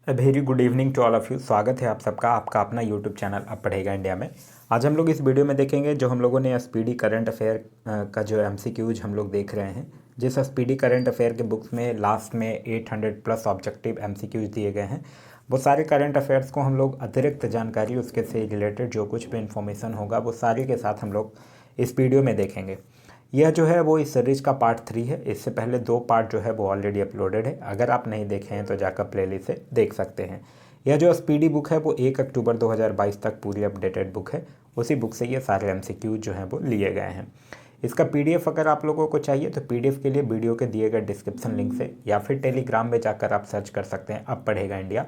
Very good evening to all of you. स्वागत है आप सबका आपका अपना यूट्यूब चैनल अब पढ़ेगा इंडिया में। आज हम लोग इस वीडियो में देखेंगे जो हम लोगों ने एसपीडी करंट अफेयर का जो एमसीक्यूज हम लोग देख रहे हैं। जिस एसपीडी करंट अफेयर के बुक्स में लास्ट में 800 प्लस ऑब्जेक्टिव एमसीक्यूज दिए गए हैं, वो सारे करंट अफेयर्स को हम लोग अतिरिक्त जानकारी उसके से रिलेटेड जो कुछ भी इन्फॉर्मेशन होगा वो सारे के साथ हम लोग इस वीडियो में देखेंगे। यह जो है वो इस सीरीज का पार्ट 3 है। इससे पहले 2 पार्ट जो है वो ऑलरेडी अपलोडेड है। अगर आप नहीं देखे हैं तो जाकर प्लेलिस्ट से देख सकते हैं। यह जो एसपीडी बुक है वो 1 अक्टूबर 2022 तक पूरी अपडेटेड बुक है। उसी बुक से ये सारे एमसीक्यू जो हैं वो लिए गए हैं। इसका पीडीएफ अगर आप लोगों को चाहिए तो पीडीएफ के लिए वीडियो के दिए गए डिस्क्रिप्शन लिंक से या फिर टेलीग्राम में जाकर आप सर्च कर सकते हैं अब पढ़ेगा इंडिया।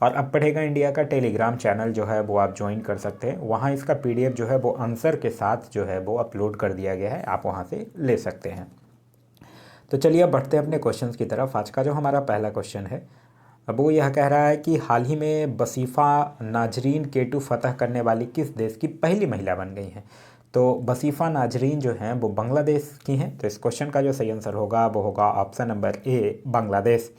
और अब पढ़ेगा इंडिया का टेलीग्राम चैनल जो है वो आप ज्वाइन कर सकते हैं। वहाँ इसका पीडीएफ जो है वो आंसर के साथ जो है वो अपलोड कर दिया गया है, आप वहाँ से ले सकते हैं। तो चलिए अब बढ़ते हैं अपने क्वेश्चंस की तरफ। आज का जो हमारा पहला क्वेश्चन है अब वो यह कह रहा है कि हाल ही में बसीफ़ा नाजरीन केटू फतह करने वाली किस देश की पहली महिला बन गई हैं। तो बसीफ़ा नाजरीन जो हैं वो बांग्लादेश की हैं। तो इस क्वेश्चन का जो सही आंसर होगा वो होगा ऑप्शन नंबर ए, बांग्लादेश।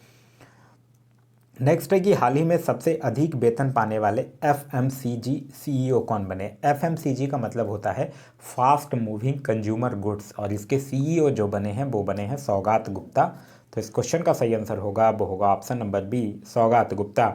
नेक्स्ट है कि हाल ही में सबसे अधिक वेतन पाने वाले एफएमसीजी सीईओ कौन बने। एफएमसीजी का मतलब होता है फास्ट मूविंग कंज्यूमर गुड्स, और इसके सीईओ जो बने हैं वो बने हैं सौगात गुप्ता। तो इस क्वेश्चन का सही आंसर होगा वो होगा ऑप्शन नंबर बी, सौगात गुप्ता।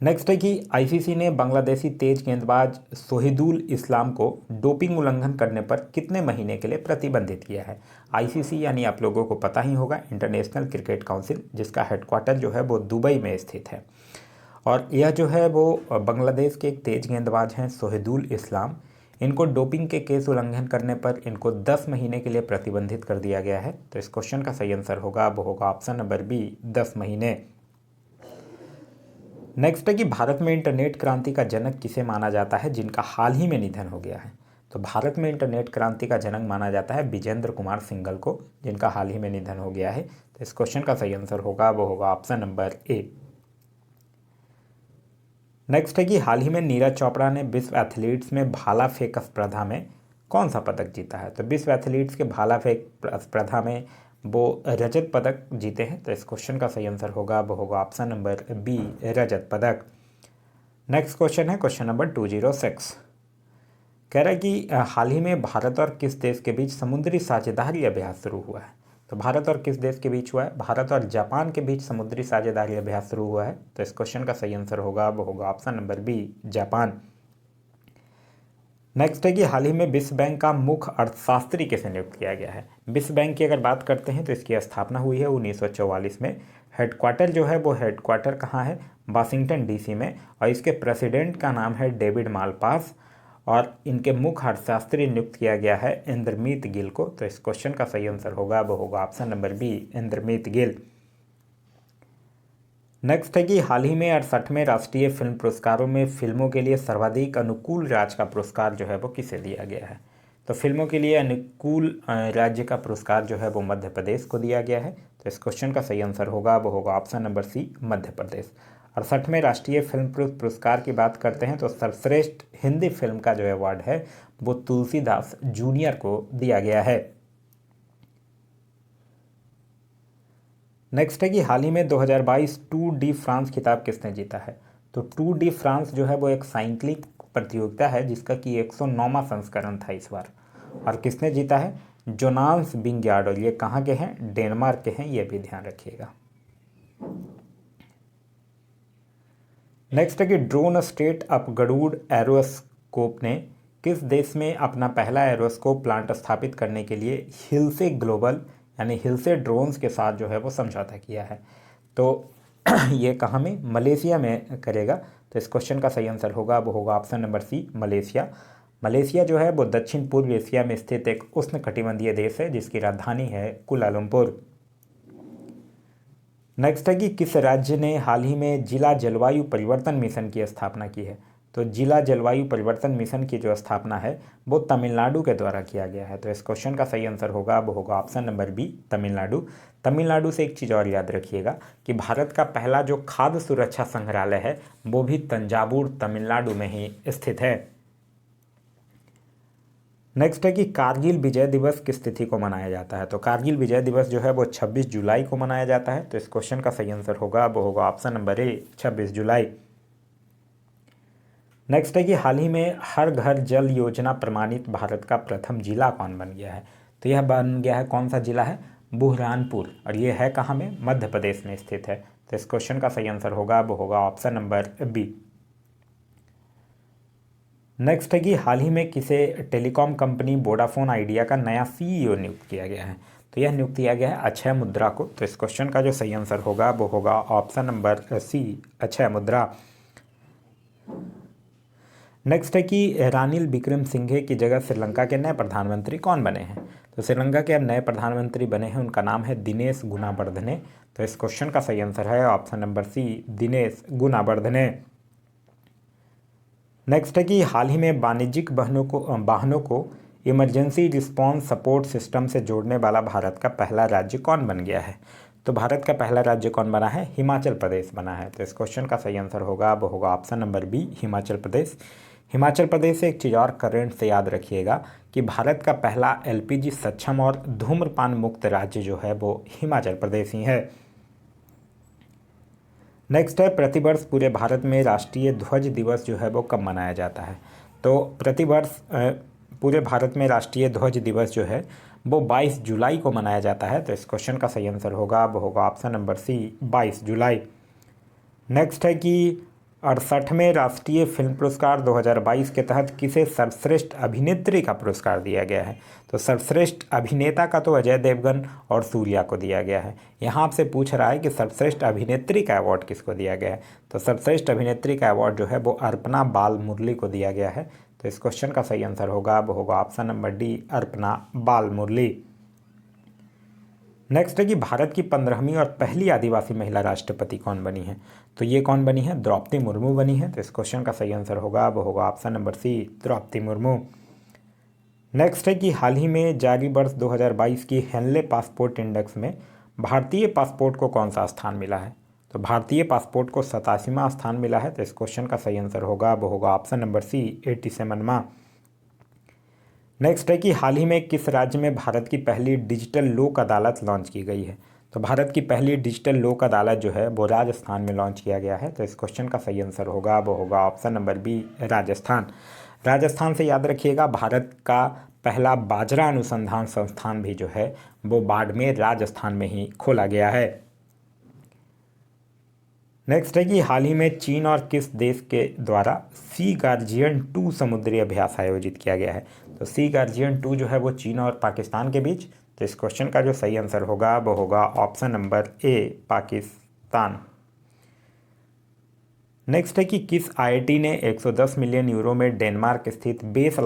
नेक्स्ट है कि आईसीसी ने बांग्लादेशी तेज गेंदबाज सोहिदुल इस्लाम को डोपिंग उल्लंघन करने पर कितने महीने के लिए प्रतिबंधित किया है। आईसीसी यानी आप लोगों को पता ही होगा इंटरनेशनल क्रिकेट काउंसिल, जिसका हेडक्वार्टर जो है वो दुबई में स्थित है। और यह जो है वो बांग्लादेश के एक तेज गेंदबाज हैं सोहिदुल इस्लाम। इनको डोपिंग के केस उल्लंघन करने पर इनको 10 महीने के लिए प्रतिबंधित कर दिया गया है। तो इस क्वेश्चन का सही आंसर होगा वो होगा ऑप्शन नंबर बी, 10 महीने। नेक्स्ट है कि भारत में इंटरनेट क्रांति का जनक किसे माना जाता है जिनका हाल ही में निधन हो गया है। तो भारत में इंटरनेट क्रांति का जनक माना जाता है विजेंद्र कुमार सिंघल को, जिनका हाल ही में निधन हो गया है। तो इस क्वेश्चन का सही आंसर होगा वो होगा ऑप्शन नंबर ए। नेक्स्ट है कि हाल ही में नीरज चोपड़ा ने विश्व एथलीट्स में भाला फेंक स्पर्धा में कौन सा पदक जीता है। तो विश्व एथलीट्स के भाला फेंक स्पर्धा में वो रजत पदक जीते हैं। तो इस क्वेश्चन का सही आंसर होगा वो होगा ऑप्शन नंबर बी, रजत पदक। नेक्स्ट क्वेश्चन है क्वेश्चन नंबर 206। कह रहा है कि हाल ही में भारत और किस देश के बीच समुद्री साझेदारी अभ्यास शुरू हुआ है। तो भारत और किस देश के बीच हुआ है। भारत और जापान के बीच समुद्री साझेदारी अभ्यास शुरू हुआ है। तो इस क्वेश्चन का सही आंसर होगा वो होगा option number B, Japan. Next है कि हाल ही में विश्व बैंक का मुख्य अर्थशास्त्री किसे नियुक्त किया गया है। विश्व बैंक की अगर बात करते हैं तो इसकी स्थापना हुई है 1944 में। हेडक्वार्टर जो है वो हेडक्वार्टर कहाँ है, वाशिंगटन डीसी में। और इसके प्रेसिडेंट का नाम है डेविड मालपास, और इनके मुख्य अर्थशास्त्री नियुक्त किया गया है इंद्रमीत गिल को। तो इस क्वेश्चन का सही आंसर होगा वो होगा option number B, Indermeet Gill. Next है कि हाल ही में 68वें राष्ट्रीय फिल्म पुरस्कारों में फिल्मों के लिए सर्वाधिक अनुकूल राज्य का पुरस्कार जो है वो किसे दिया गया है। तो फिल्मों के लिए अनुकूल राज्य का पुरस्कार जो है वो मध्य प्रदेश को दिया गया है। तो इस क्वेश्चन का सही आंसर होगा वो होगा ऑप्शन नंबर सी, मध्य प्रदेश। 68वें राष्ट्रीय फिल्म पुरस्कार की बात करते हैं तो सर्वश्रेष्ठ हिंदी फिल्म का जो अवार्ड है वो तुलसीदास जूनियर को दिया गया है। नेक्स्ट है कि हाल ही में 2022 टूर डी फ्रांस खिताब किसने जीता है। तो टूर डी फ्रांस जो है वो एक साइकिलिंग प्रतियोगिता है जिसका कि 109वां संस्करण था इस बार। और किसने जीता है, जोनास विंग्यार्ड। और ये कहाँ के हैं, डेनमार्क के हैं, ये भी ध्यान रखिएगा। नेक्स्ट है कि ड्रोन स्टेट ऑफ गरुड़ एरोस्कोप ने किस देश में अपना पहला एरोस्कोप प्लांट स्थापित करने के लिए हिलसे ग्लोबल यानी हिलसे ड्रोन्स के साथ जो है वो समझौता किया है। तो ये कहाँ में, मलेशिया में करेगा। तो इस क्वेश्चन का सही आंसर होगा वो होगा option number C, Malaysia. Malaysia जो है वो दक्षिण पूर्व एशिया में स्थित एक उष्णकटिबंधीय देश है जिसकी राजधानी है कुलालंपुर। नेक्स्ट है कि किस राज्य ने हाल ही में जिला जलवायु परिवर्तन मिशन की स्थापना की है। तो जिला जलवायु परिवर्तन मिशन की जो स्थापना है वो तमिलनाडु के द्वारा किया गया है। तो इस क्वेश्चन का सही आंसर होगा वो होगा option number B, Tamil Nadu. Tamil Nadu से एक चीज़ और याद रखिएगा कि भारत का पहला जो खाद्य सुरक्षा संग्रहालय है वो भी तंजावुर तमिलनाडु में ही स्थित है। नेक्स्ट है कि कारगिल विजय दिवस किस तिथि को मनाया जाता है। तो कारगिल विजय दिवस जो है वो 26 जुलाई को मनाया जाता है। तो इस क्वेश्चन का सही आंसर होगा वो होगा ऑप्शन नंबर ए 26 जुलाई। नेक्स्ट है कि हाल ही में हर घर जल योजना प्रमाणित भारत का प्रथम जिला कौन बन गया है। तो यह बन गया है, कौन सा जिला है, बुरहानपुर, और ये है कहाँ में, मध्य प्रदेश में स्थित है। तो इस क्वेश्चन का सही आंसर होगा वो होगा ऑप्शन नंबर बी। नेक्स्ट है कि हाल ही में किसे टेलीकॉम कंपनी वोडाफोन आइडिया का नया सीईओ नियुक्त किया गया है। तो यह नियुक्त किया गया है अक्षय मुद्रा को। तो इस क्वेश्चन का जो सही आंसर होगा वो होगा ऑप्शन नंबर सी, अक्षय मुद्रा। नेक्स्ट है कि रानिल विक्रमसिंघे की जगह श्रीलंका के नए प्रधानमंत्री कौन बने हैं। तो श्रीलंका के अब नए प्रधानमंत्री बने हैं, उनका नाम है दिनेश गुणावर्धने। तो इस क्वेश्चन का सही आंसर है option number C, Dinesh Gunawardena. Next है कि हाल ही में वाणिज्यिक वाहनों को इमरजेंसी रिस्पॉन्स सपोर्ट सिस्टम से जोड़ने वाला भारत का पहला राज्य कौन बन गया है। तो भारत का पहला राज्य कौन बना है, हिमाचल प्रदेश बना है। तो इस क्वेश्चन का सही आंसर होगा वो होगा option number B, Himachal Pradesh. Himachal Pradesh से एक चीज़ और करंट से याद रखिएगा कि भारत का पहला एलपीजी सक्षम और धूम्रपान मुक्त राज्य जो है वो हिमाचल प्रदेश ही है। नेक्स्ट है प्रतिवर्ष पूरे भारत में राष्ट्रीय ध्वज दिवस जो है वो कब मनाया जाता है। तो प्रतिवर्ष पूरे भारत में राष्ट्रीय ध्वज दिवस जो है वो 22 जुलाई को मनाया जाता है। तो इस क्वेश्चन का सही आंसर होगा वो होगा ऑप्शन नंबर सी, 22 जुलाई। नेक्स्ट है कि 68वें राष्ट्रीय फिल्म पुरस्कार 2022 के तहत किसे सर्वश्रेष्ठ अभिनेत्री का पुरस्कार दिया गया है। तो सर्वश्रेष्ठ अभिनेता का तो अजय देवगन और सूर्या को दिया गया है। यहाँ आपसे पूछ रहा है कि सर्वश्रेष्ठ अभिनेत्री का अवार्ड किसको दिया गया है। तो सर्वश्रेष्ठ अभिनेत्री का अवार्ड जो है वो अर्पणा बाल मुरली को दिया गया है। तो इस क्वेश्चन का सही आंसर होगा वो होगा ऑप्शन नंबर डी, अर्पणा बाल मुरली। नेक्स्ट है कि भारत की 15वीं और पहली आदिवासी महिला राष्ट्रपति कौन बनी है। तो ये कौन बनी है, द्रौपदी मुर्मू बनी है। तो इस क्वेश्चन का सही आंसर होगा वो होगा option number C, Draupadi Murmu. Next है कि हाल ही में जारी वर्ष 2022 की हेनले पासपोर्ट इंडेक्स में भारतीय पासपोर्ट को कौन सा स्थान मिला है। तो भारतीय पासपोर्ट को 87वां स्थान मिला है। तो इस क्वेश्चन का सही आंसर होगा वो होगा ऑप्शन नंबर सी, 87वां। नेक्स्ट है कि हाल ही में किस राज्य में भारत की पहली डिजिटल लोक अदालत लॉन्च की गई है। तो भारत की पहली डिजिटल लोक अदालत जो है वो राजस्थान में लॉन्च किया गया है। तो इस क्वेश्चन का सही आंसर होगा वो होगा option number B, Rajasthan. Rajasthan से याद रखिएगा भारत का पहला बाजरा अनुसंधान संस्थान भी जो है वो बाड़मेर राजस्थान में ही खोला गया है। नेक्स्ट है कि हाल ही में चीन और किस देश के द्वारा सी गार्जियन 2 समुद्री अभ्यास आयोजित किया गया है। तो सी गार्जियन 2 जो है वो चीन और पाकिस्तान के बीच। तो इस क्वेश्चन का जो सही आंसर होगा वो होगा ऑप्शन नंबर ए, पाकिस्तान। नेक्स्ट है कि किस आईआईटी ने 110 मिलियन यूरो में डेनमार्क स्थित बेस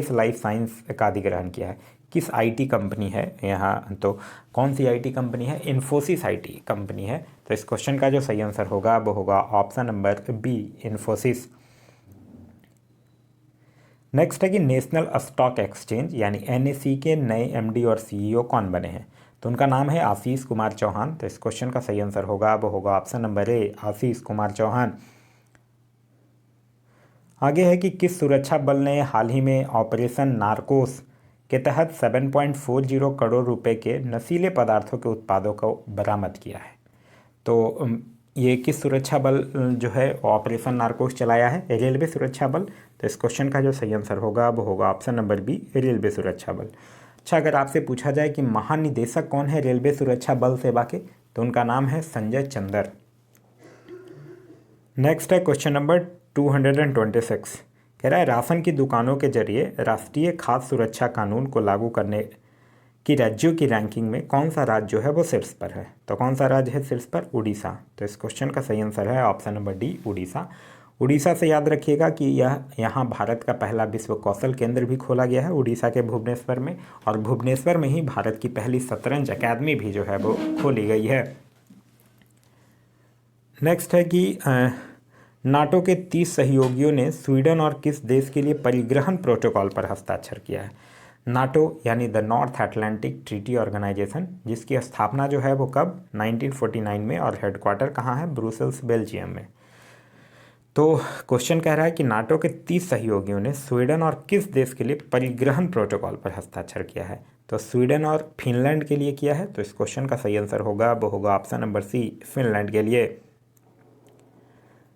लाइफ साइंस का अधिग्रहण किया है। किस आईटी कंपनी है यहाँ, तो कौन सी आईटी कंपनी है, इन्फोसिस आईटी कंपनी है। तो इस क्वेश्चन का जो सही आंसर होगा वो होगा option number B, Infosys. Next है कि नेशनल स्टॉक एक्सचेंज यानी एनएसई के नए एमडी और सीईओ कौन बने हैं। तो उनका नाम है आशीष कुमार चौहान। तो इस क्वेश्चन का सही आंसर होगा वो होगा ऑप्शन नंबर ए, आशीष कुमार चौहान। आगे है कि किस सुरक्षा बल ने हाल ही में ऑपरेशन नारकोस के तहत 7.40 करोड़ रुपए के नशीले पदार्थों के उत्पादों को बरामद किया है। तो ये किस सुरक्षा बल जो है ऑपरेशन नारकोस चलाया है, रेलवे सुरक्षा बल। तो इस क्वेश्चन का जो सही आंसर होगा वो होगा ऑप्शन नंबर बी, रेलवे सुरक्षा बल। अच्छा, अगर आपसे पूछा जाए कि महानिदेशक कौन है रेलवे सुरक्षा बल सेवा के, तो उनका नाम है संजय चंदर। नेक्स्ट है क्वेश्चन नंबर 226, कह रहा है राशन की दुकानों के जरिए राष्ट्रीय खाद्य सुरक्षा कानून को लागू करने की राज्यों की रैंकिंग में कौन सा राज्य जो है वो शीर्ष पर है। तो कौन सा राज्य है शीर्ष पर, उड़ीसा। तो इस क्वेश्चन का सही आंसर है option number D, Orissa. Orissa से याद रखिएगा कि यहाँ भारत का पहला विश्व कौशल केंद्र भी खोला गया है उड़ीसा के भुवनेश्वर में, और भुवनेश्वर में ही भारत की पहली शतरंज अकादमी भी जो है वो खोली गई है। नेक्स्ट है कि नाटो के 30 सहयोगियों ने स्वीडन और किस देश के लिए परिग्रहण प्रोटोकॉल पर हस्ताक्षर किया है। नाटो यानी the North Atlantic Treaty Organization, जिसकी स्थापना जो है वो कब, 1949 में, और हेडक्वार्टर कहाँ है, ब्रुसेल्स, बेल्जियम में। तो क्वेश्चन कह रहा है कि नाटो के 30 सहयोगियों ने स्वीडन और किस देश के लिए परिग्रहण प्रोटोकॉल पर हस्ताक्षर किया है? तो स्वीडन और फिनलैंड के लिए किया है। तो इस क्वेश्चन का सही आंसर होगा वो होगा ऑप्शन नंबर सी, फिनलैंड के लिए।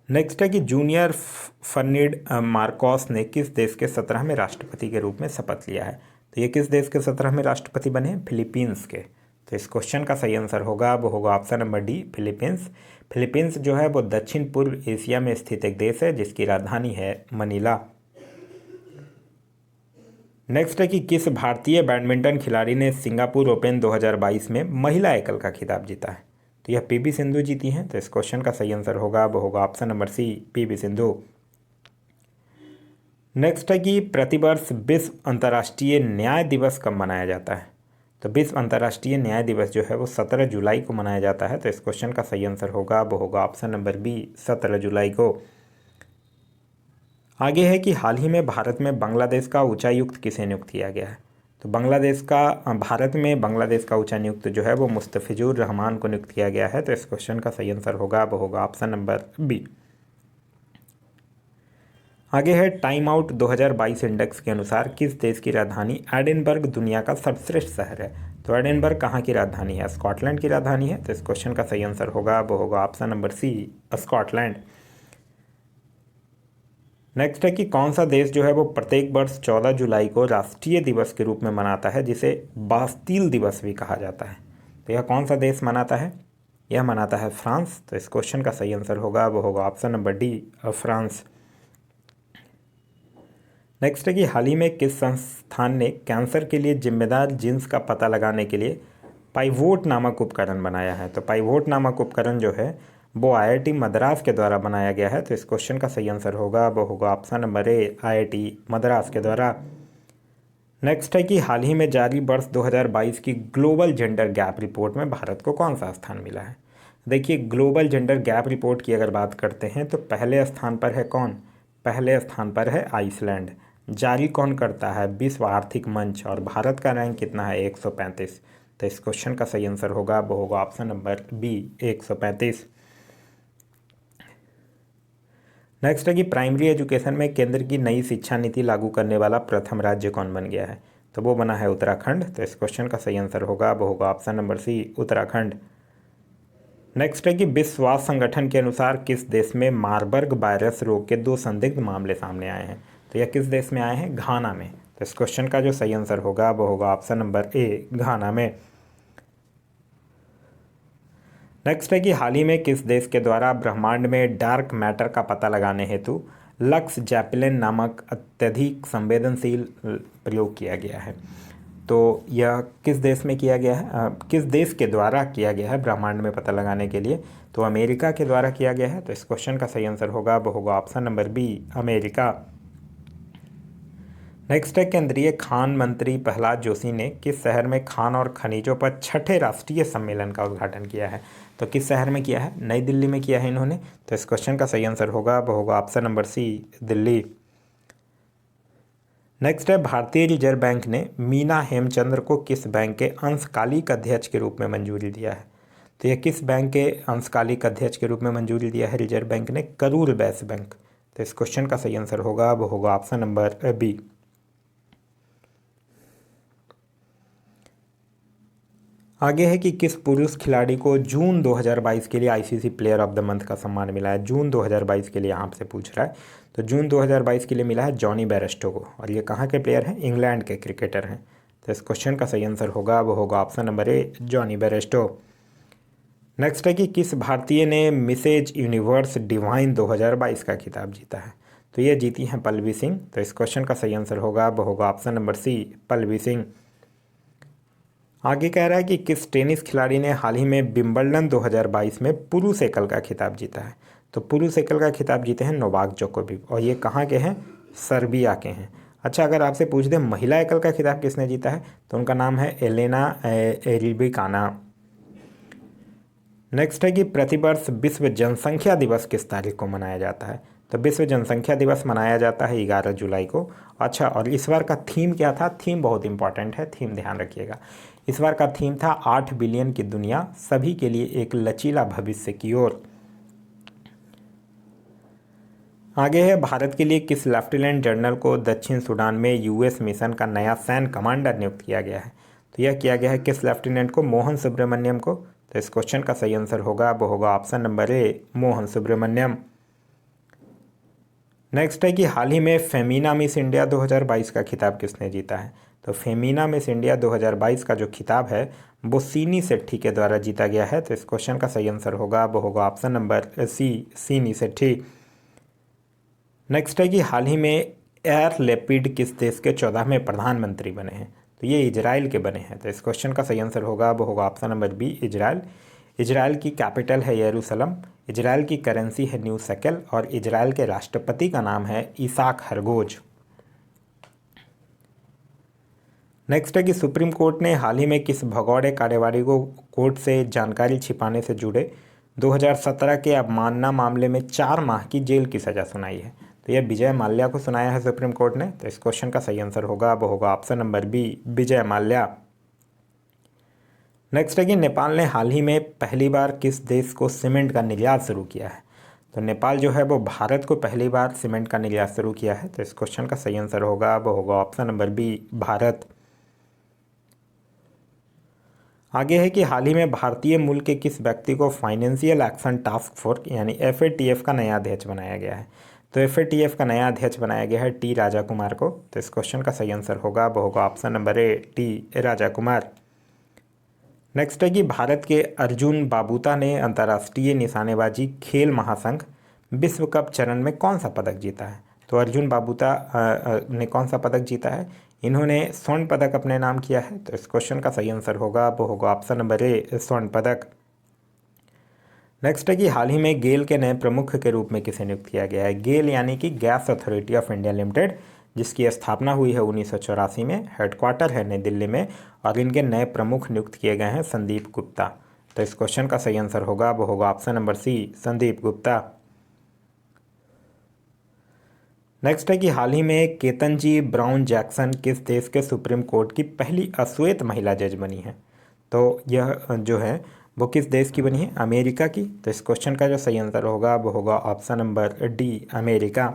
नेक्स्ट है कि जूनियर फर्निड मार्कोस ने किस देश के 17वें राष्ट्रपति के रूप में शपथ लिया है? तो ये किस देश के 17वें राष्ट्रपति बने हैं? फिलीपींस के। तो इस क्वेश्चन का सही आंसर होगा वो होगा option number D, Philippines. Philippines जो है वो दक्षिण पूर्व एशिया में स्थित एक देश है जिसकी राजधानी है मनीला। नेक्स्ट है कि किस भारतीय बैडमिंटन खिलाड़ी ने सिंगापुर ओपन 2022 में महिला एकल का खिताब जीता है? तो यह पीवी सिंधु जीती हैं। तो इस क्वेश्चन का सही आंसर होगा वो होगा option number C, PV Sindhu. Next है कि प्रतिवर्ष विश्व अंतर्राष्ट्रीय न्याय दिवस कब मनाया जाता है? तो विश्व अंतर्राष्ट्रीय न्याय दिवस जो है वो 17 जुलाई को मनाया जाता है। तो इस क्वेश्चन का सही आंसर होगा वो होगा ऑप्शन नंबर बी, 17 जुलाई को। आगे है कि हाल ही में भारत में बांग्लादेश का उच्चायुक्त किसे नियुक्त किया गया है? तो भारत में बांग्लादेश का उच्चायुक्त जो है वो मुस्तफिजुर रहमान को नियुक्त किया गया है। तो इस क्वेश्चन का सही आंसर होगा वो होगा ऑप्शन नंबर बी। आगे है टाइम आउट 2022 इंडेक्स के अनुसार किस देश की राजधानी एडिनबर्ग दुनिया का सर्वश्रेष्ठ शहर है? तो एडिनबर्ग कहाँ की राजधानी है? स्कॉटलैंड की राजधानी है। तो इस क्वेश्चन का सही आंसर होगा वो होगा option number C, Scotland. Next है कि कौन सा देश जो है वो प्रत्येक वर्ष 14 जुलाई को राष्ट्रीय दिवस के रूप में मनाता है जिसे बास्टील दिवस भी कहा जाता है? तो यह कौन सा देश मनाता है? यह मनाता है फ्रांस। तो इस क्वेश्चन का सही आंसर होगा वो होगा option number D, France. Next है कि हाल ही में किस संस्थान ने कैंसर के लिए जिम्मेदार जीन्स का पता लगाने के लिए पाइवोट नामक उपकरण बनाया है? तो पाइवोट नामक उपकरण जो है वो आईआईटी मद्रास के द्वारा बनाया गया है। तो इस क्वेश्चन का सही आंसर होगा वो होगा ऑप्शन नंबर ए, आईआईटी मद्रास के द्वारा। नेक्स्ट है कि हाल ही में जारी वर्ष 2022 की ग्लोबल जेंडर गैप रिपोर्ट में भारत को कौन सा स्थान मिला है? देखिए, ग्लोबल जेंडर गैप रिपोर्ट की अगर बात करते हैं तो पहले स्थान पर है कौन? पहले स्थान पर है आइसलैंड। जारी कौन करता है? विश्व आर्थिक मंच। और भारत का रैंक कितना है? 135। तो इस क्वेश्चन का सही आंसर होगा वो होगा ऑप्शन नंबर बी, 135। नेक्स्ट है कि प्राइमरी एजुकेशन में केंद्र की नई शिक्षा नीति लागू करने वाला प्रथम राज्य कौन बन गया है? तो वो बना है उत्तराखंड। तो इस क्वेश्चन का सही आंसर होगा वो होगा option number C, Uttarakhand. Next है कि विश्व स्वास्थ्य संगठन के अनुसार किस देश में मार्बर्ग वायरस रोग के 2 संदिग्ध मामले सामने आए हैं? तो यह किस देश में आए हैं? घाना में। तो इस क्वेश्चन का जो सही आंसर होगा वो होगा ऑप्शन नंबर ए, घाना में। नेक्स्ट है कि हाल ही में किस देश के द्वारा ब्रह्मांड में डार्क मैटर का पता लगाने हेतु लक्स जैपलिन नामक अत्यधिक संवेदनशील प्रयोग किया गया है? तो यह किस देश में किया गया है, किस देश के द्वारा किया गया है ब्रह्मांड में पता लगाने के लिए? तो अमेरिका के द्वारा किया गया है। तो इस क्वेश्चन का सही आंसर होगा वो होगा option number B, America. Next है केंद्रीय खान मंत्री प्रहलाद जोशी ने किस शहर में खान और खनिजों पर 6ठे राष्ट्रीय सम्मेलन का उद्घाटन किया है? तो किस शहर में किया है? नई दिल्ली में किया है इन्होंने। तो इस क्वेश्चन का सही आंसर होगा वो होगा option number C, Delhi. Next है भारतीय रिजर्व बैंक ने मीना हेमचंद्र को किस बैंक के अंशकालिक अध्यक्ष के रूप में मंजूरी दिया है? तो यह किस बैंक के अंशकालिक अध्यक्ष के रूप में मंजूरी दिया है रिजर्व बैंक ने? करूर वैश्य बैंक। तो इस क्वेश्चन का सही आंसर होगा वो होगा ऑप्शन नंबर बी। आगे है कि किस पुरुष खिलाड़ी को जून 2022 के लिए ICC player of the month का सम्मान मिला है? जून 2022 के लिए यहाँ से पूछ रहा है। तो जून 2022 के लिए मिला है जॉनी बेयरस्टो को। और ये कहाँ के प्लेयर हैं? इंग्लैंड के क्रिकेटर हैं। तो इस क्वेश्चन का सही आंसर होगा वो होगा ऑप्शन नंबर ए, जॉनी बेयरस्टो। नेक्स्ट है कि किस भारतीय ने मिसेज यूनिवर्स डिवाइन 2022 का खिताब जीता है? तो ये जीती हैं पल्लवी सिंह। तो इस क्वेश्चन का सही आंसर होगा वो होगा option number C, Pallavi Singh. आगे कह रहा है कि किस टेनिस खिलाड़ी ने हाल ही में विंबलडन 2022 में पुरुष एकल का खिताब जीता है? तो पुरुष एकल का खिताब जीते हैं नोवाक जोकोविक। और ये कहाँ के हैं? सर्बिया के हैं। अच्छा, अगर आपसे पूछ दें महिला एकल का खिताब किसने जीता है तो उनका नाम है एलेना एरिबिकाना। नेक्स्ट है कि प्रतिवर्ष विश्व जनसंख्या दिवस किस तारीख को मनाया जाता है? तो विश्व जनसंख्या दिवस मनाया जाता है 11 जुलाई को। अच्छा, और इस बार का थीम क्या था? थीम बहुत इंपॉर्टेंट है, थीम ध्यान रखिएगा। इस बार का थीम था 8 बिलियन की दुनिया सभी के लिए एक लचीला भविष्य की ओर। आगे है, भारत के लिए किस लेफ्टिनेंट जनरल को दक्षिण सूडान में यूएस मिशन का नया सैन्य कमांडर नियुक्त किया गया है? तो यह किया गया है किस लेफ्टिनेंट को? मोहन सुब्रमण्यम को। तो इस क्वेश्चन का सही आंसर होगा वो होगा option number A, Mohan Subramaniam. Next है कि हाल ही में फेमिना मिस इंडिया 2022 का खिताब किसने जीता है? तो फेमिना मिस इंडिया 2022 का जो खिताब है वो सीनी सेट्ठी के द्वारा जीता गया है। तो इस क्वेश्चन का सही आंसर होगा वो होगा ऑप्शन नंबर सी, सीनी सेट्ठी। नेक्स्ट है कि हाल ही में एयर लेपिड किस देश के 14वें प्रधानमंत्री बने हैं? तो ये इजराइल के बने हैं। तो इस क्वेश्चन का सही आंसर होगा वो होगा option number B, Israel. Israel की कैपिटल है यरूशलम, इजराइल की करेंसी है न्यू शेकेल और इजराइल के राष्ट्रपति का नाम है इसाक हरगोज। नेक्स्ट है कि सुप्रीम कोर्ट ने हाल ही में किस भगौड़े कार्यवाही को कोर्ट से जानकारी छिपाने से जुड़े 2017 के अवमानना मामले में 4 माह की जेल की सज़ा सुनाई है? तो यह विजय माल्या को सुनाया है सुप्रीम कोर्ट ने। तो इस क्वेश्चन का सही आंसर होगा वो होगा option number B, Vijay Mallya. Next है कि नेपाल ने हाल ही में पहली बार किस देश को सीमेंट का निर्यात शुरू किया है? तो नेपाल जो है वो भारत को पहली बार सीमेंट का निर्यात शुरू किया है। तो इस क्वेश्चन का सही आंसर होगा वो होगा ऑप्शन नंबर बी, भारत। आगे है कि हाल ही में भारतीय मूल के किस व्यक्ति को फाइनेंशियल एक्शन टास्क फोर्स यानी FATF का नया अध्यक्ष बनाया गया है? तो FATF का नया अध्यक्ष बनाया गया है टी राजा कुमार को। तो इस क्वेश्चन का सही आंसर होगा वो होगा ऑप्शन नंबर ए, टी राजा कुमार। नेक्स्ट है कि भारत के अर्जुन बाबूता ने अंतर्राष्ट्रीय निशानेबाजी खेल महासंघ विश्व कप चरण में कौन सा पदक जीता है? तो अर्जुन बाबूता ने कौन सा पदक जीता है? इन्होंने स्वर्ण पदक अपने नाम किया है। तो इस क्वेश्चन का सही आंसर होगा वो होगा ऑप्शन नंबर ए, स्वर्ण पदक। नेक्स्ट है कि हाल ही में गेल के नए प्रमुख के रूप में किसे नियुक्त किया गया है? गेल यानी कि gas authority of India limited, जिसकी स्थापना हुई है 1984 में, हेडक्वार्टर है नई दिल्ली में और इनके नए प्रमुख नियुक्त किए गए हैं संदीप गुप्ता। तो इस क्वेश्चन का सही आंसर होगा वो होगा option number C, Sandeep Gupta. Next है कि हाल ही में केतनजी ब्राउन जैक्सन किस देश के सुप्रीम कोर्ट की पहली अश्वेत महिला जज बनी है? तो यह जो है वो किस देश की बनी है? अमेरिका की। तो इस क्वेश्चन का जो सही आंसर होगा वो होगा option number D, America.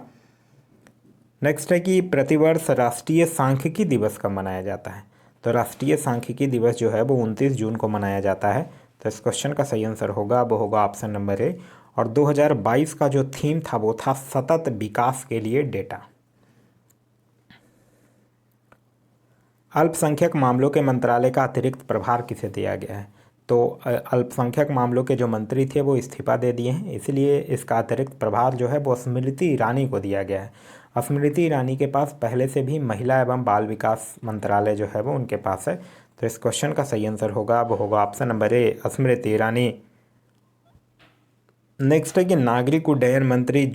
Next है कि प्रतिवर्ष राष्ट्रीय सांख्यिकी दिवस कब मनाया जाता है? तो राष्ट्रीय सांख्यिकी दिवस जो है वो 29 जून को मनाया जाता है। तो इस क्वेश्चन का सही आंसर होगा वो होगा ऑप्शन नंबर ए। और 2022 का जो थीम था वो था सतत विकास के लिए डेटा। अल्पसंख्यक मामलों के मंत्रालय का अतिरिक्त प्रभार किसे दिया गया है? तो अल्पसंख्यक मामलों के जो मंत्री थे वो इस्तीफा दे दिए हैं, इसलिए इसका अतिरिक्त प्रभार जो है वो स्मृति ईरानी को दिया गया है। स्मृति ईरानी के पास पहले से भी महिला एवं बाल विकास मंत्रालय जो है वो उनके पास है। तो इस क्वेश्चन का सही आंसर होगा वो होगा ऑप्शन नंबर ए, स्मृति ईरानी। नेक्स्ट है कि नागरिक उड्डयन मंत्री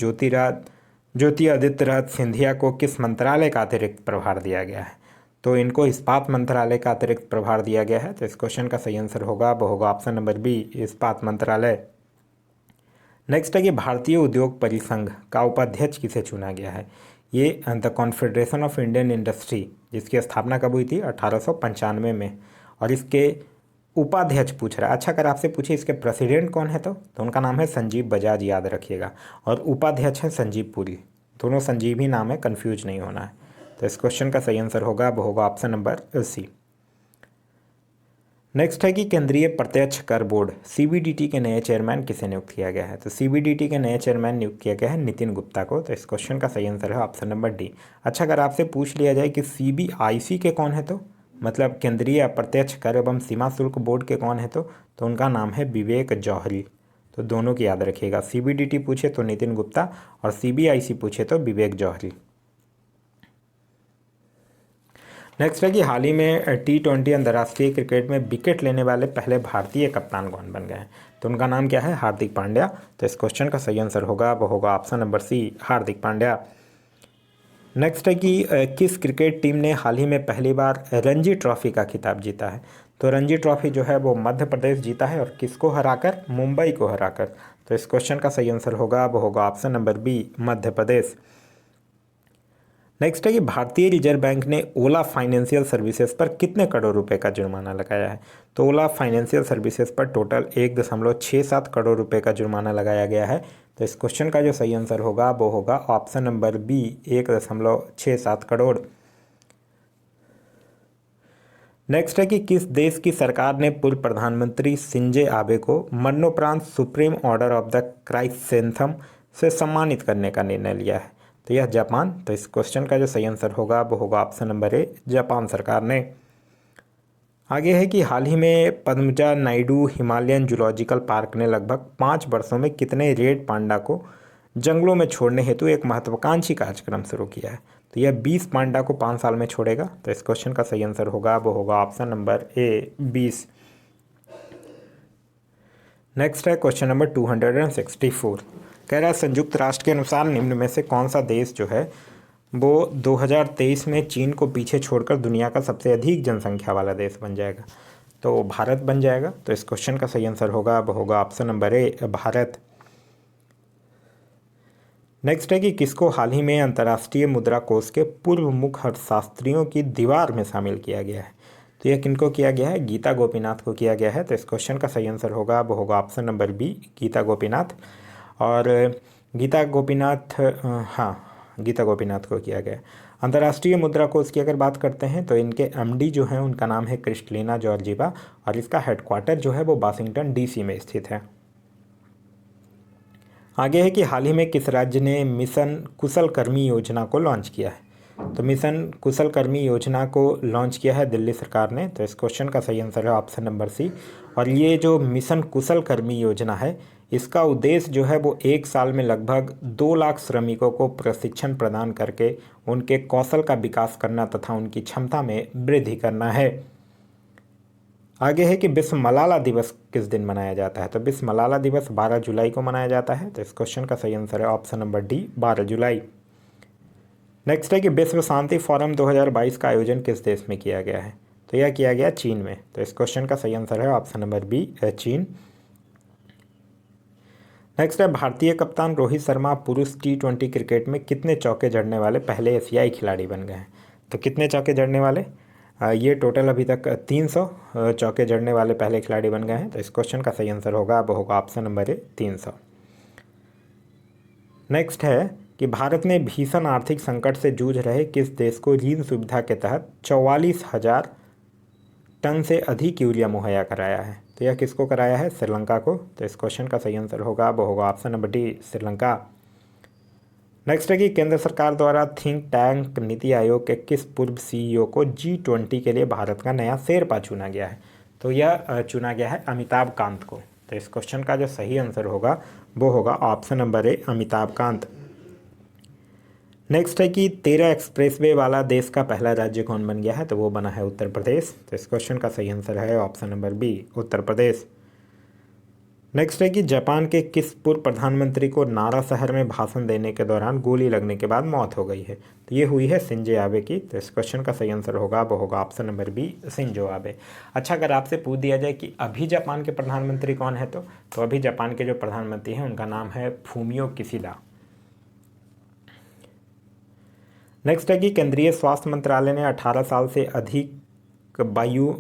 ज्योतिरादित्य सिंधिया को किस मंत्रालय का अतिरिक्त प्रभार दिया गया है? तो इनको इस्पात मंत्रालय का अतिरिक्त प्रभार दिया गया है। तो इस क्वेश्चन का सही आंसर होगा वो होगा ऑप्शन नंबर बी, इस्पात मंत्रालय। नेक्स्ट है कि भारतीय उद्योग परिसंघ का उपाध्यक्ष किसे चुना गया है? ये the confederation of Indian industry, जिसकी स्थापना कब हुई थी? 1895 में। और इसके उपाध्यक्ष पूछ रहा है। अच्छा, अगर आपसे पूछे इसके प्रेसिडेंट कौन है तो उनका नाम है संजीव बजाज, याद रखिएगा। और उपाध्यक्ष है संजीव पुरी, दोनों संजीव ही नाम है, कन्फ्यूज नहीं होना है। तो इस क्वेश्चन का सही आंसर होगा वो होगा ऑप्शन नंबर सी। नेक्स्ट है कि केंद्रीय प्रत्यक्ष कर बोर्ड CBDT के नए चेयरमैन किसे नियुक्त किया गया है? तो CBDT के नए चेयरमैन नियुक्त किया गया है नितिन गुप्ता को। तो इस क्वेश्चन का सही आंसर है ऑप्शन नंबर डी। अच्छा, अगर आपसे पूछ लिया जाए कि CBIC के कौन है तो मतलब केंद्रीय अप्रत्यक्ष कर एवं सीमा शुल्क बोर्ड के कौन है तो उनका नाम है विवेक जौहरी। तो दोनों की याद रखिएगा, CBDT पूछे तो नितिन गुप्ता और CBIC पूछे तो विवेक जौहरी। नेक्स्ट है कि हाल ही में T20 अंतर्राष्ट्रीय क्रिकेट में विकेट लेने वाले पहले भारतीय कप्तान कौन बन गए हैं? तो उनका नाम क्या है? हार्दिक पांड्या। तो इस क्वेश्चन का सही आंसर होगा वो होगा ऑप्शन नंबर सी, हार्दिक पांड्या। नेक्स्ट है कि किस क्रिकेट टीम ने हाल ही में पहली बार रणजी ट्रॉफी का खिताब जीता है? तो रणजी ट्रॉफी जो है वो मध्य प्रदेश जीता है, और किसको हराकर? मुंबई को हराकर। तो इस क्वेश्चन का सही आंसर होगा वो होगा option number B, Madhya Pradesh. Next है कि भारतीय रिजर्व बैंक ने ओला फाइनेंशियल सर्विसेज पर कितने करोड़ रुपए का जुर्माना लगाया है? तो ओला फाइनेंशियल सर्विसेज पर टोटल 1.67 करोड़ रुपए का जुर्माना लगाया गया है। तो इस क्वेश्चन का जो सही आंसर होगा वो होगा option number B 1.67 crore. Next है कि किस देश की सरकार ने पूर्व प्रधानमंत्री शिंजो आबे को मरणोपरांत सुप्रीम ऑर्डर ऑफ द क्राइसेंथम से सम्मानित करने का निर्णय लिया है? तो यह जापान। तो इस क्वेश्चन का जो सही आंसर होगा वो होगा ऑप्शन नंबर ए, जापान सरकार ने। आगे है कि हाल ही में Padmaja Naidu Himalayan zoological park ने लगभग 5 वर्षों में कितने रेड पांडा को जंगलों में छोड़ने हेतु एक महत्वाकांक्षी कार्यक्रम शुरू किया है? तो यह 20 पांडा को 5 साल में छोड़ेगा। तो इस क्वेश्चन का सही आंसर होगा वो होगा ऑप्शन नंबर ए, 20। नेक्स्ट है क्वेश्चन नंबर 264। कह रहा है संयुक्त राष्ट्र के अनुसार निम्न में से कौन सा देश जो है वो 2023 में चीन को पीछे छोड़कर दुनिया का सबसे अधिक जनसंख्या वाला देश बन जाएगा? तो भारत बन जाएगा। तो इस क्वेश्चन का सही आंसर होगा वो होगा ऑप्शन नंबर ए, भारत। नेक्स्ट है कि किसको हाल ही में अंतर्राष्ट्रीय मुद्रा कोष के पूर्व मुख्य अर्थशास्त्रियों की दीवार में शामिल किया गया है? तो यह किनको किया गया है? गीता गोपीनाथ को किया गया है। तो इस क्वेश्चन का सही आंसर होगा वो होगा option number B, Gita Gopinath. और गीता गोपीनाथ, हाँ, गीता गोपीनाथ को किया गया है। अंतर्राष्ट्रीय मुद्रा कोष की अगर बात करते हैं तो इनके एमडी जो हैं उनका नाम है क्रिस्टलिना जॉर्जीवा और इसका हेडक्वार्टर जो है वो वाशिंगटन डीसी में स्थित है। आगे है कि हाल ही में किस राज्य ने मिशन कुशल कर्मी योजना को लॉन्च किया है? तो मिशन कुशल कर्मी योजना को लॉन्च किया है दिल्ली सरकार ने। तो इस क्वेश्चन का सही आंसर है ऑप्शन नंबर सी। और ये जो मिशन कुशल कर्मी योजना है इसका उद्देश्य जो है वो 1 साल में लगभग 2 लाख श्रमिकों को प्रशिक्षण प्रदान करके उनके कौशल का विकास करना तथा उनकी क्षमता में वृद्धि करना है। आगे है कि विश्व मलाला दिवस किस दिन मनाया जाता है? तो विश्व मलाला दिवस 12 जुलाई को मनाया जाता है। तो इस क्वेश्चन का सही आंसर है ऑप्शन नंबर डी, 12 जुलाई। नेक्स्ट है कि विश्व शांति फोरम 2022 का आयोजन किस देश में किया गया है? तो यह किया गया चीन में। तो इस क्वेश्चन का सही आंसर है ऑप्शन नंबर बी, चीन। नेक्स्ट है भारतीय कप्तान रोहित शर्मा पुरुष T20 क्रिकेट में कितने चौके जड़ने वाले पहले एशियाई खिलाड़ी बन गए हैं? तो कितने चौके जड़ने वाले? ये टोटल अभी तक 300 चौके जड़ने वाले पहले खिलाड़ी बन गए हैं। तो इस क्वेश्चन का सही आंसर होगा वो होगा ऑप्शन नंबर ए, 300। नेक्स्ट है कि भारत ने भीषण आर्थिक संकट से जूझ रहे किस देश को ऋण सुविधा के तहत 44,000 टन से अधिक यूरिया मुहैया कराया है? तो यह किसको कराया है? श्रीलंका को। तो इस क्वेश्चन का सही आंसर होगा वो होगा option number D, Sri Lanka. Next है कि केंद्र सरकार द्वारा थिंक टैंक नीति आयोग के किस पूर्व सीईओ को G20 के लिए भारत का नया शेरपा चुना गया है? तो यह चुना गया है अमिताभ कांत को। तो इस क्वेश्चन का जो सही आंसर होगा वो होगा ऑप्शन नंबर ए, अमिताभ कांत। नेक्स्ट है कि 13 एक्सप्रेसवे वाला देश का पहला राज्य कौन बन गया है? तो वो बना है उत्तर प्रदेश। तो इस क्वेश्चन का सही आंसर है option number B, Uttar Pradesh. Next है कि जापान के किस पूर्व प्रधानमंत्री को नारा शहर में भाषण देने के दौरान गोली लगने के बाद मौत हो गई है? तो ये हुई है शिंजो आबे की। तो इस क्वेश्चन का सही आंसर होगा वो होगा option number B, Shinzo Abe. अच्छा, अगर आपसे पूछ दिया जाए कि अभी जापान के प्रधानमंत्री कौन है तो अभी जापान के जो प्रधानमंत्री हैं उनका नाम है फूमियो किशिदा। नेक्स्ट है कि केंद्रीय स्वास्थ्य मंत्रालय ने 18 साल से अधिक आयु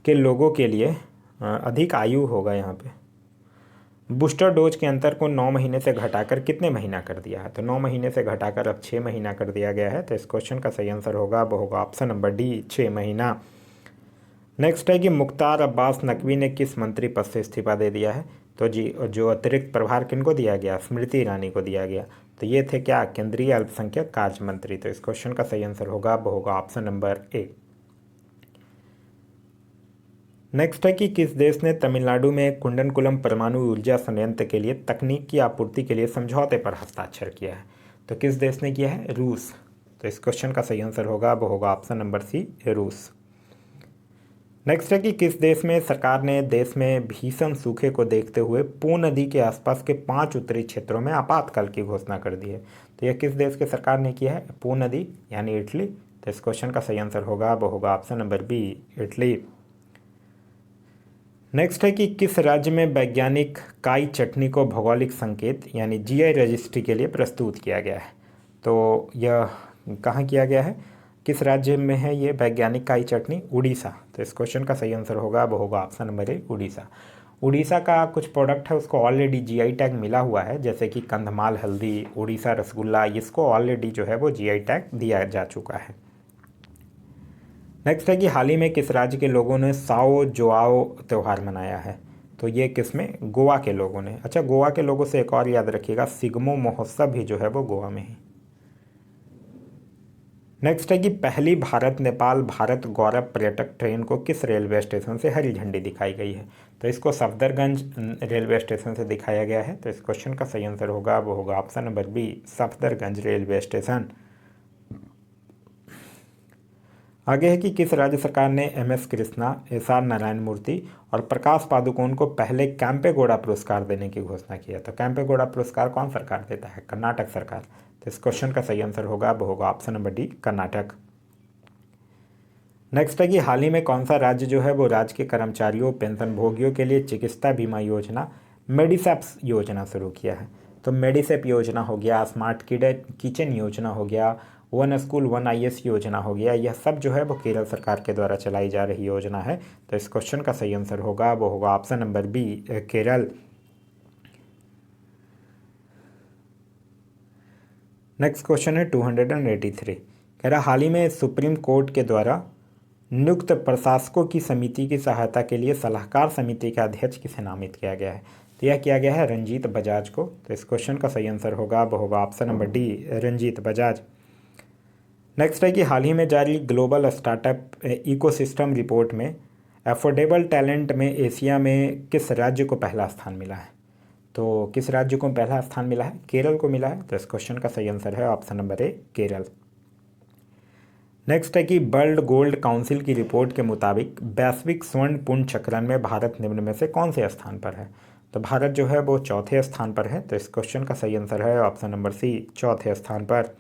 के लोगों के लिए अधिक आयु होगा यहाँ पे बूस्टर डोज के अंतर को 9 महीने से घटाकर कितने महीना कर दिया है? तो 9 महीने से घटाकर अब 6 महीना कर दिया गया है। तो इस क्वेश्चन का सही आंसर होगा वो होगा ऑप्शन नंबर डी, 6 महीना। नेक्स्ट है कि मुख्तार अब्बास नकवी ने किस मंत्री पद से इस्तीफा दे दिया है? तो जी, जो अतिरिक्त प्रभार किनको दिया गया? स्मृति ईरानी को दिया गया। तो ये थे क्या? केंद्रीय अल्पसंख्यक कार्य मंत्री। तो इस क्वेश्चन का सही आंसर होगा वो होगा ऑप्शन नंबर ए। नेक्स्ट है कि किस देश ने तमिलनाडु में कुंडनकुलम परमाणु ऊर्जा संयंत्र के लिए तकनीक की आपूर्ति के लिए समझौते पर हस्ताक्षर किया है? तो किस देश ने किया है? रूस। तो इस क्वेश्चन का सही आंसर होगा वो होगा ऑप्शन नंबर सी, रूस। नेक्स्ट है कि किस देश में सरकार ने देश में भीषण सूखे को देखते हुए पो नदी के आसपास के 5 उत्तरी क्षेत्रों में आपातकाल की घोषणा कर दी है? तो यह किस देश के सरकार ने किया है? पो नदी यानी इटली। तो इस क्वेश्चन का सही आंसर होगा वो होगा ऑप्शन नंबर बी, इटली। नेक्स्ट है कि किस राज्य में वैज्ञानिक काई चटनी को भौगोलिक संकेत यानी जीआई रजिस्ट्री के लिए प्रस्तुत किया गया है? तो यह कहाँ किया गया है? किस राज्य में है ये वैज्ञानिक काई चटनी? उड़ीसा। तो इस क्वेश्चन का सही आंसर होगा वो होगा ऑप्शन नंबर ए, उड़ीसा। उड़ीसा का कुछ प्रोडक्ट है उसको ऑलरेडी जीआई टैग मिला हुआ है, जैसे कि कंधमाल हल्दी, उड़ीसा रसगुल्ला, इसको ऑलरेडी जो है वो जीआई टैग दिया जा चुका है। नेक्स्ट है कि हाल ही में किस राज्य के लोगों ने साओ जोआओ त्यौहार मनाया है? तो ये किस में? गोवा के लोगों ने। अच्छा, गोवा के लोगों से एक और याद रखिएगा, सिग्मो महोत्सव भी जो है वो गोवा में है। नेक्स्ट है कि पहली भारत नेपाल भारत गौरव पर्यटक ट्रेन को किस रेलवे स्टेशन से हरी झंडी दिखाई गई है? तो इसको सफदरगंज रेलवे स्टेशन से दिखाया गया है। तो इस क्वेश्चन का सही आंसर होगा वो होगा option number B, Safdarjung railway station. आगे है कि किस राज्य सरकार ने एमएस कृष्णा, एसआर नारायण मूर्ति और प्रकाश पादुकोण को पहले कैंपेगौड़ा पुरस्कार देने की घोषणा किया? तो कैंपेगौड़ा पुरस्कार कौन सरकार देता है? कर्नाटक सरकार। तो इस क्वेश्चन का सही आंसर होगा वो होगा option number D, Karnataka. Next है कि हाल ही में कौन सा राज्य जो है वो राज्य के कर्मचारियों पेंशन भोगियों के लिए चिकित्सा बीमा योजना मेडिसेप योजना शुरू किया है? तो मेडिसेप योजना हो गया, स्मार्ट किचन योजना हो गया, वन स्कूल वन आईएएस योजना हो गया, यह सब जो है वो केरल सरकार के द्वारा चलाई जा रही योजना है। तो इस क्वेश्चन का सही आंसर होगा वो होगा option number B, Kerala. Next question है 283, कह रहा हाल ही में सुप्रीम कोर्ट के द्वारा नियुक्त प्रशासकों की समिति की सहायता के लिए सलाहकार समिति का अध्यक्ष किसे नामित किया गया है? तो यह किया गया है रंजीत बजाज को। तो इस क्वेश्चन का सही आंसर होगा वो होगा option number D, Ranjit Bajaj. Next है कि हाल ही में जारी ग्लोबल स्टार्टअप इकोसिस्टम रिपोर्ट में अफोर्डेबल टैलेंट में एशिया में किस राज्य को पहला स्थान मिला है? तो किस राज्य को पहला स्थान मिला है? केरल को मिला है। तो इस क्वेश्चन का सही आंसर है ऑप्शन नंबर ए, केरल। नेक्स्ट है कि वर्ल्ड गोल्ड काउंसिल की रिपोर्ट के मुताबिक वैश्विक स्वर्ण पुण्य चक्रण में भारत निम्न में से कौन से स्थान पर है? तो भारत जो है वो चौथे स्थान पर है। तो इस क्वेश्चन का सही आंसर है ऑप्शन नंबर सी, चौथे स्थान पर।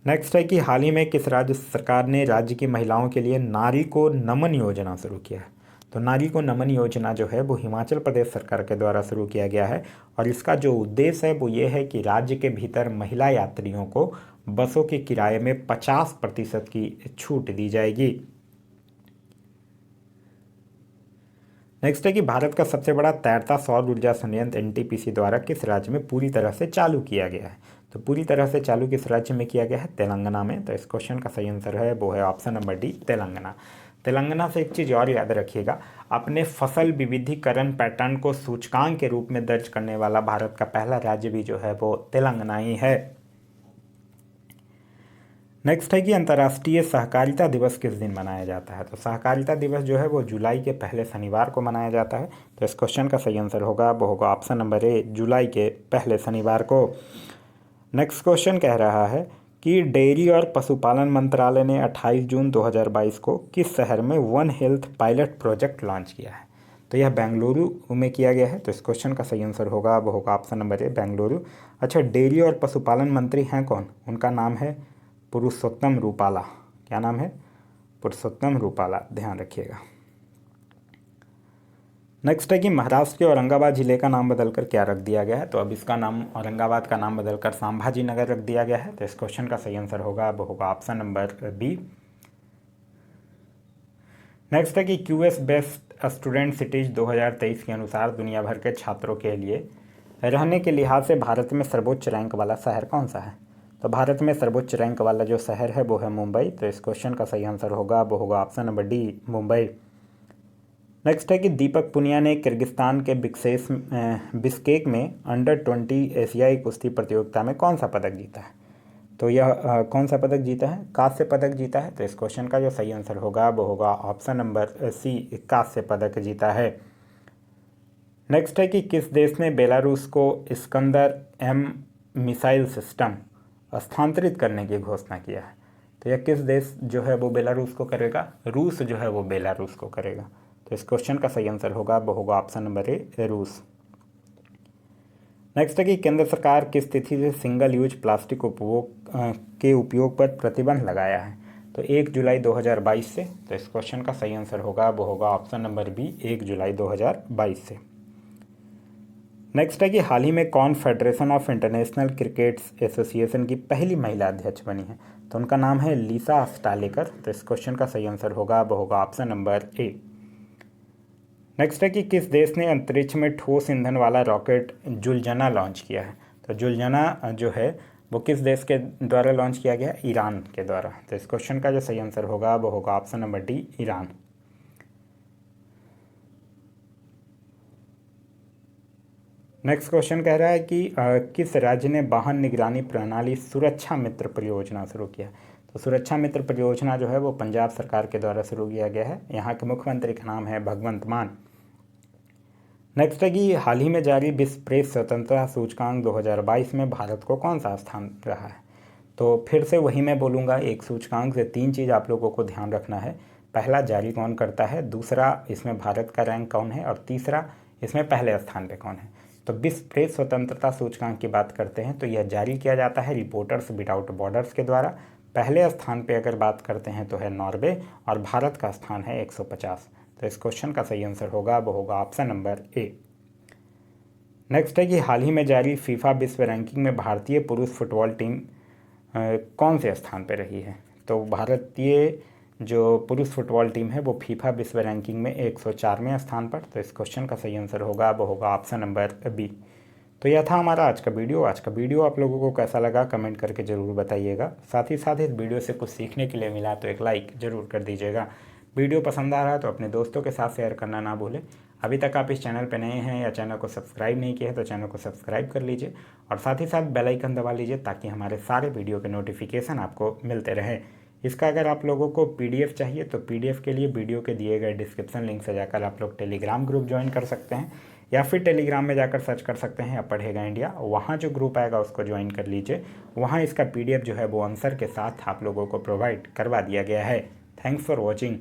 नेक्स्ट है कि हाल ही में किस राज्य सरकार ने राज्य की महिलाओं के लिए नारी को नमन योजना शुरू किया है? तो नारी को नमन योजना जो है वो हिमाचल प्रदेश सरकार के द्वारा शुरू किया गया है और इसका जो उद्देश्य है वो ये है कि राज्य के भीतर महिला यात्रियों को बसों के किराए में 50% की छूट दी जाएगी। नेक्स्ट है कि भारत का सबसे बड़ा तैरता सौर ऊर्जा संयंत्र एनटीपीसी द्वारा किस राज्य में पूरी तरह से चालू किया गया है? तो पूरी तरह से चालू किस राज्य में किया गया है? तेलंगाना में। तो इस क्वेश्चन का सही आंसर है वो है option number D, Telangana. Telangana से एक चीज़ और याद रखिएगा, अपने फसल विविधीकरण पैटर्न को सूचकांक के रूप में दर्ज करने वाला भारत का पहला राज्य भी जो है वो तेलंगाना ही है। नेक्स्ट है कि अंतर्राष्ट्रीय सहकारिता दिवस किस दिन मनाया जाता है? तो सहकारिता दिवस जो है वो जुलाई के पहले शनिवार को मनाया जाता है। तो इस क्वेश्चन का सही आंसर होगा वो होगा ऑप्शन नंबर ए, जुलाई के पहले शनिवार को। नेक्स्ट क्वेश्चन कह रहा है कि डेयरी और पशुपालन मंत्रालय ने 28 जून 2022 को किस शहर में one health pilot project launch किया है? तो यह बेंगलुरु में किया गया है। तो इस क्वेश्चन का सही आंसर होगा वो होगा ऑप्शन नंबर ए, बेंगलुरु। अच्छा, डेयरी और पशुपालन मंत्री हैं कौन? उनका नाम है पुरुषोत्तम रूपाला। क्या नाम है? पुरुषोत्तम रूपाला, ध्यान रखिएगा। नेक्स्ट है कि महाराष्ट्र के औरंगाबाद जिले का नाम बदलकर क्या रख दिया गया है? तो अब इसका नाम औरंगाबाद का नाम बदलकर संभाजी नगर रख दिया गया है। तो इस क्वेश्चन का सही आंसर होगा वो होगा ऑप्शन नंबर बी। नेक्स्ट है कि क्यूएस बेस्ट स्टूडेंट सिटीज 2023 के अनुसार दुनिया भर के छात्रों के लिए रहने के लिहाज से भारत में सर्वोच्च रैंक वाला शहर कौन सा है? तो भारत में सर्वोच्च रैंक वाला जो शहर है वो है मुंबई। तो इस क्वेश्चन का सही आंसर होगा वो होगा option number D, Mumbai. Next है कि दीपक पुनिया ने किर्गिस्तान के बिश्केक में अंडर-20 एशियाई कुश्ती प्रतियोगिता में कौन सा पदक जीता है? तो यह कौन सा पदक जीता है? कांस्य पदक जीता है। तो इस क्वेश्चन का जो सही आंसर होगा वो होगा ऑप्शन नंबर सी, कांस्य पदक जीता है। नेक्स्ट है कि किस देश ने बेलारूस को इस्कंदर एम मिसाइल सिस्टम स्थानांतरित करने की घोषणा किया है? तो यह किस देश जो है वो बेलारूस को करेगा? रूस जो है वो बेलारूस को करेगा। तो इस क्वेश्चन का सही आंसर होगा वो होगा ऑप्शन नंबर ए, रूस। नेक्स्ट है कि केंद्र सरकार किस तिथि से सिंगल यूज प्लास्टिक के उपयोग पर प्रतिबंध लगाया है? तो 1 जुलाई 2022 से। तो इस क्वेश्चन का सही आंसर होगा वो होगा ऑप्शन नंबर बी, 1 जुलाई 2022 से। नेक्स्ट है कि हाल ही में कौन federation of international cricket association की पहली महिला अध्यक्ष बनी है? तो उनका नाम है लीसा स्टालेकर। तो इस क्वेश्चन का सही आंसर होगा वो होगा ऑप्शन नंबर ए। नेक्स्ट है कि किस देश ने अंतरिक्ष में ठोस ईंधन वाला रॉकेट जुलजना लॉन्च किया है। तो जुलजना जो है वो किस देश के द्वारा लॉन्च किया गया है? ईरान के द्वारा। तो इस क्वेश्चन का जो सही आंसर होगा वो होगा option number D, Iran. Next question कह रहा है कि किस राज्य ने वाहन निगरानी प्रणाली सुरक्षा मित्र परियोजना शुरू किया। तो सुरक्षा मित्र परियोजना जो है वो पंजाब सरकार के द्वारा शुरू किया गया है। यहाँ के मुख्यमंत्री का नाम है भगवंत मान। नेक्स्ट है कि हाल ही में जारी विश्व प्रेस स्वतंत्रता सूचकांक 2022 में भारत को कौन सा स्थान रहा है। तो फिर से वही मैं बोलूँगा, एक सूचकांक से 3 चीज़ आप लोगों को ध्यान रखना है। पहला, जारी कौन करता है, दूसरा, इसमें भारत का रैंक कौन है, और तीसरा, इसमें पहले स्थान पे कौन है। तो विश्व प्रेस स्वतंत्रता सूचकांक की बात करते हैं तो यह जारी किया जाता है रिपोर्टर्स विदाउट बॉर्डर्स के द्वारा। पहले स्थान पे अगर बात करते हैं तो है नॉर्वे, और भारत का स्थान है 150। तो इस क्वेश्चन का सही आंसर होगा वो होगा ऑप्शन नंबर ए। नेक्स्ट है कि हाल ही में जारी फीफा विश्व रैंकिंग में भारतीय पुरुष फुटबॉल टीम कौन से स्थान पर रही है। तो भारतीय जो पुरुष फुटबॉल टीम है वो फीफा विश्व रैंकिंग में 104वें स्थान पर। तो इस क्वेश्चन का सही आंसर होगा वो होगा ऑप्शन नंबर बी। तो यह था हमारा आज का वीडियो। आज का वीडियो आप लोगों को कैसा लगा कमेंट करके ज़रूर बताइएगा। साथ ही साथ इस वीडियो से कुछ सीखने के लिए मिला तो एक लाइक ज़रूर कर दीजिएगा। वीडियो पसंद आ रहा है तो अपने दोस्तों के साथ शेयर करना ना भूलें। अभी तक आप इस चैनल पर नए हैं या चैनल को सब्सक्राइब नहीं किया है तो चैनल को सब्सक्राइब कर लीजिए, और साथ ही साथ बेल आइकन दबा लीजिए ताकि हमारे सारे वीडियो के नोटिफिकेशन आपको मिलते रहें। इसका अगर आप लोगों को PDF चाहिए तो PDF के लिए वीडियो के दिए गए डिस्क्रिप्शन लिंक से जाकर आप लोग टेलीग्राम ग्रुप ज्वाइन कर सकते हैं, या फिर टेलीग्राम में जाकर सर्च कर सकते हैं पढ़ेगा इंडिया। वहाँ जो ग्रुप आएगा उसको ज्वाइन कर लीजिए। वहाँ इसका PDF जो है वो आंसर के साथ आप लोगों को प्रोवाइड करवा दिया गया है। Thanks for watching.